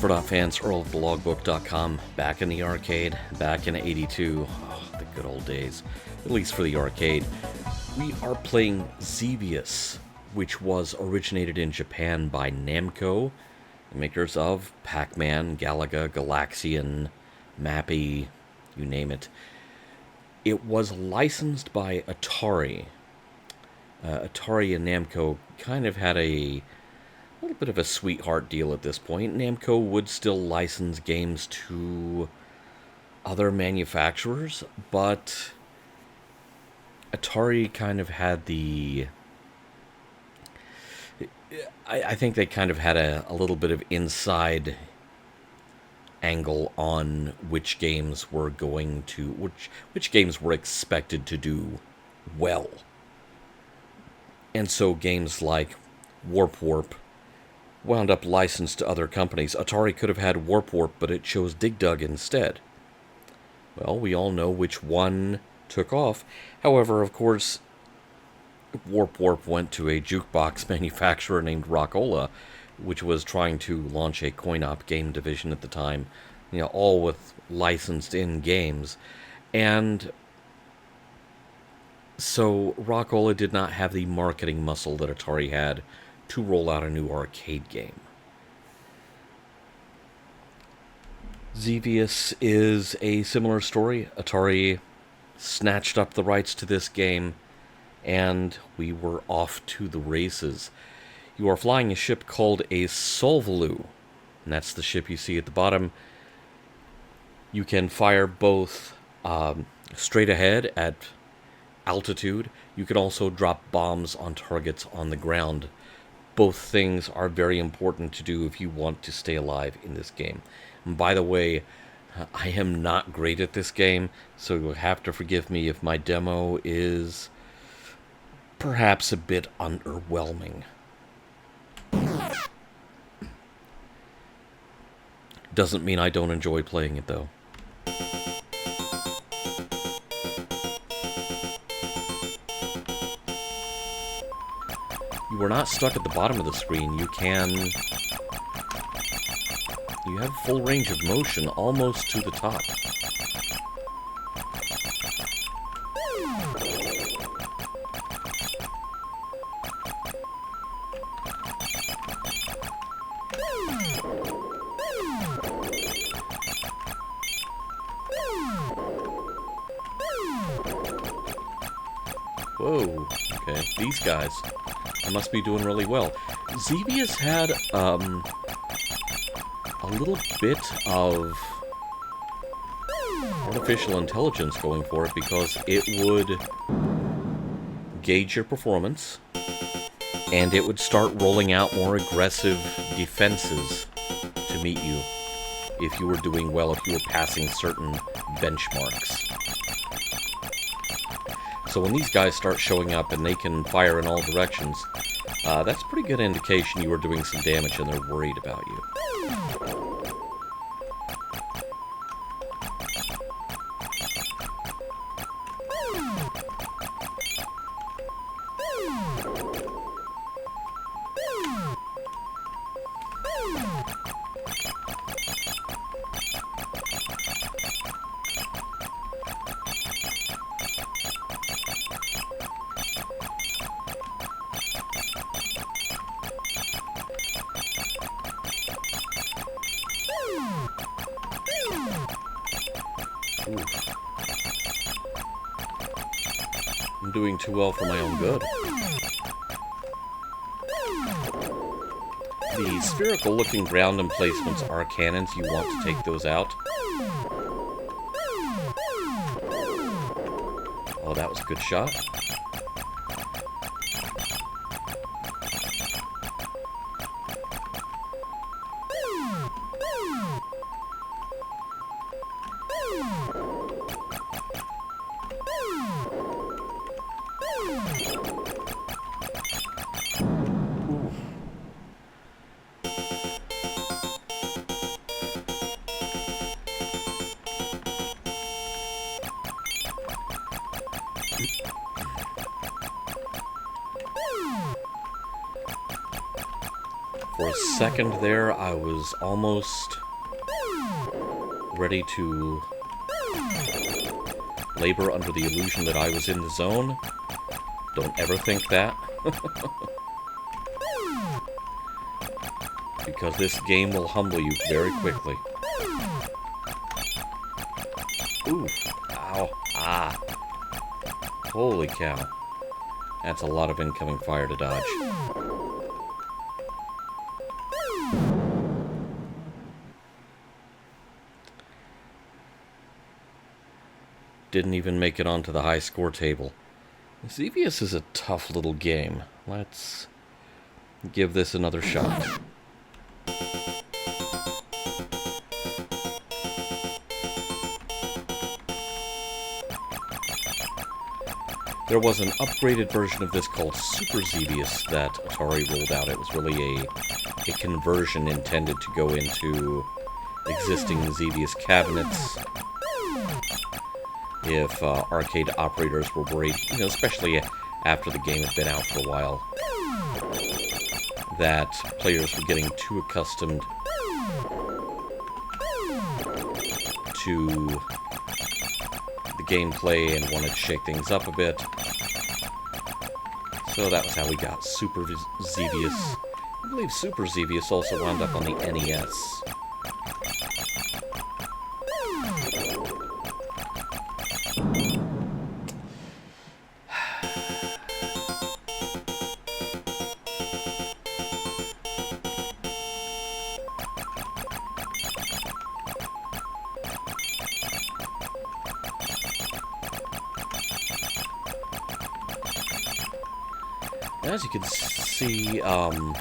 Phosphor Dot fans, Earl of the Logbook.com, back in the arcade, back in '82. Oh, the good old days, at least for the arcade. We are playing Xevious, which was originated in Japan by Namco, the makers of Pac-Man, Galaga, Galaxian, Mappy, you name it. It was licensed by Atari. Atari and Namco kind of had a little bit of a sweetheart deal at this point. Namco would still license games to other manufacturers, but Atari kind of had the... I think they kind of had a little bit of inside angle on which games were going to... which games were expected to do well. And so games like Warp wound up licensed to other companies. Atari could have had Warp, but it chose Dig Dug instead. Well, we all know which one took off. However, of course, Warp went to a jukebox manufacturer named Rockola, which was trying to launch a coin-op game division at the time, all with licensed-in games. And so Rockola did not have the marketing muscle that Atari had to roll out a new arcade game. Xevious is a similar story. Atari snatched up the rights to this game, and we were off to the races. You are flying a ship called a Solvalou, and that's the ship you see at the bottom. You can fire both straight ahead at altitude. You can also drop bombs on targets on the ground. Both things are very important to do if you want to stay alive in this game. And by the way, I am not great at this game, so you'll have to forgive me if my demo is perhaps a bit underwhelming. Doesn't mean I don't enjoy playing it, though. You are not stuck at the bottom of the screen. You have full range of motion almost to the top. Whoa, okay, these guys, I must be doing really well. Xevious had, a little bit of artificial intelligence going for it, because it would gauge your performance, and it would start rolling out more aggressive defenses to meet you if you were doing well, if you were passing certain benchmarks. So when these guys start showing up and they can fire in all directions, that's a pretty good indication you are doing some damage and they're worried about you. Ooh. I'm doing too well for my own good. The spherical-looking ground emplacements are cannons. You want to take those out. Oh, that was a good shot. For a second there, I was almost ready to labor under the illusion that I was in the zone. Don't ever think that. Because this game will humble you very quickly. Ooh. Ow. Ah. Holy cow. That's a lot of incoming fire to dodge. Didn't even make it onto the high score table. Xevious is a tough little game. Let's give this another shot. There was an upgraded version of this called Super Xevious that Atari rolled out. It was really a conversion intended to go into existing Xevious cabinets. If arcade operators were worried, especially after the game had been out for a while, that players were getting too accustomed to the gameplay and wanted to shake things up a bit. So that was how we got Super Xevious. I believe Super Xevious also wound up on the NES. As you can see, when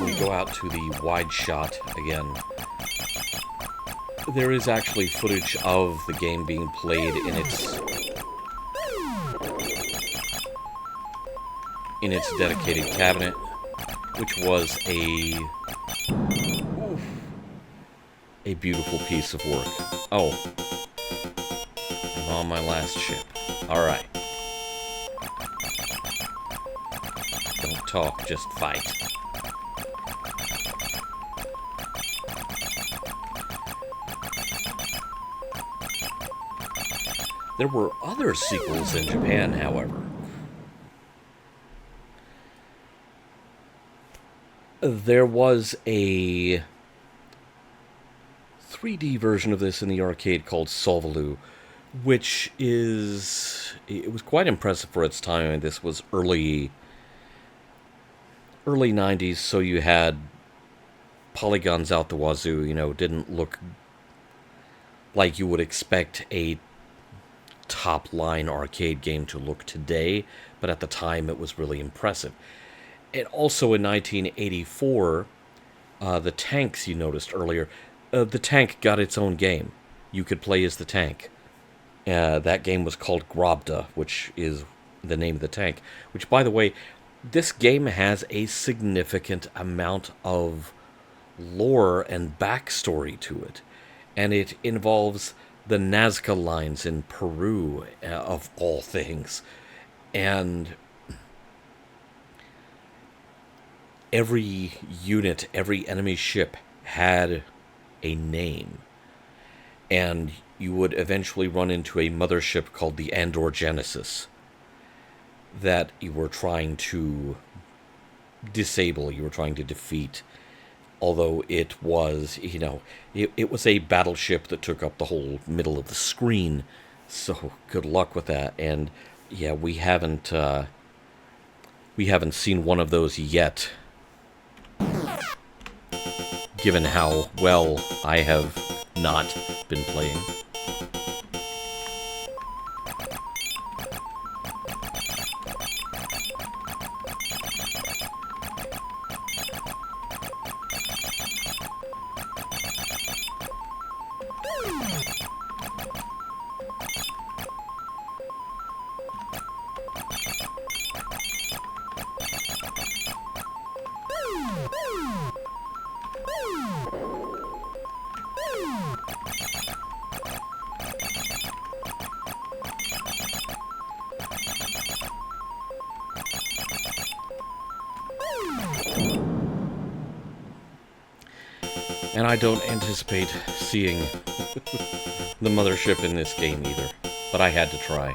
we go out to the wide shot again, there is actually footage of the game being played in its dedicated cabinet, which was a beautiful piece of work. Oh, I'm on my last ship. All right. Don't talk, just fight. There were other sequels in Japan, however. There was a 3D version of this in the arcade called Solvalou, which it was quite impressive for its time. I mean, this was early 90s, so you had polygons out the wazoo, didn't look like you would expect a top-line arcade game to look today, but at the time it was really impressive. And also in 1984, the tanks you noticed earlier, the tank got its own game. You could play as the tank. That game was called Grobda, which is the name of the tank, which, by the way, this game has a significant amount of lore and backstory to it. And it involves the Nazca lines in Peru, of all things. And every unit, every enemy ship had a name. And you would eventually run into a mothership called the Andor Genesis that you were trying to disable, you were trying to defeat, although it was, it was a battleship that took up the whole middle of the screen, so good luck with that. And yeah, we haven't seen one of those yet, given how well I have not been playing. And I don't anticipate seeing the mothership in this game either. But I had to try.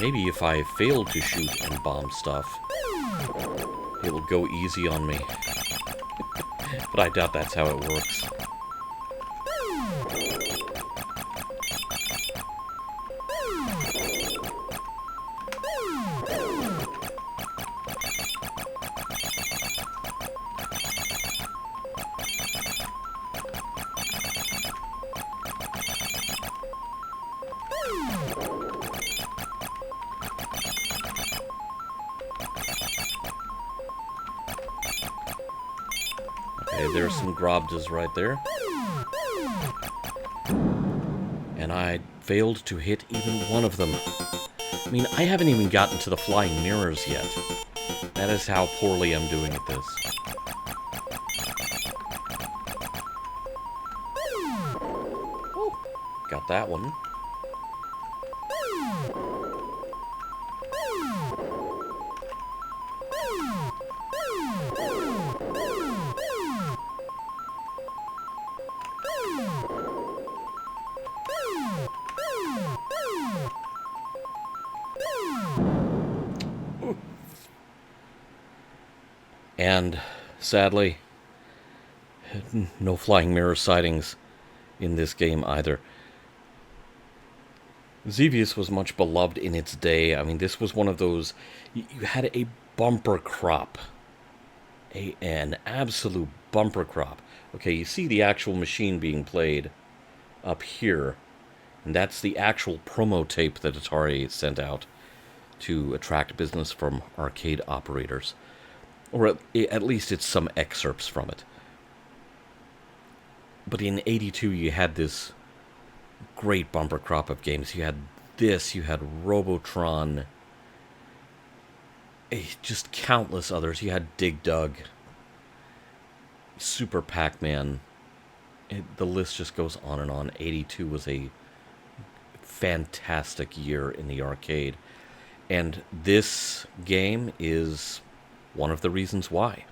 Maybe if I fail to shoot and bomb stuff, it will go easy on me. But I doubt that's how it works. Okay, there's some Grobdas right there. And I failed to hit even one of them. I mean, I haven't even gotten to the flying mirrors yet. That is how poorly I'm doing at this. Oh, got that one. And, sadly, no flying mirror sightings in this game either. Xevious was much beloved in its day. I mean, this was one of those... You had a bumper crop. An absolute bumper crop. Okay, you see the actual machine being played up here. And that's the actual promo tape that Atari sent out to attract business from arcade operators. Or at least it's some excerpts from it. But in '82, you had this great bumper crop of games. You had this, you had Robotron, just countless others. You had Dig Dug, Super Pac-Man. The list just goes on and on. '82 was a fantastic year in the arcade. And this game is one of the reasons why.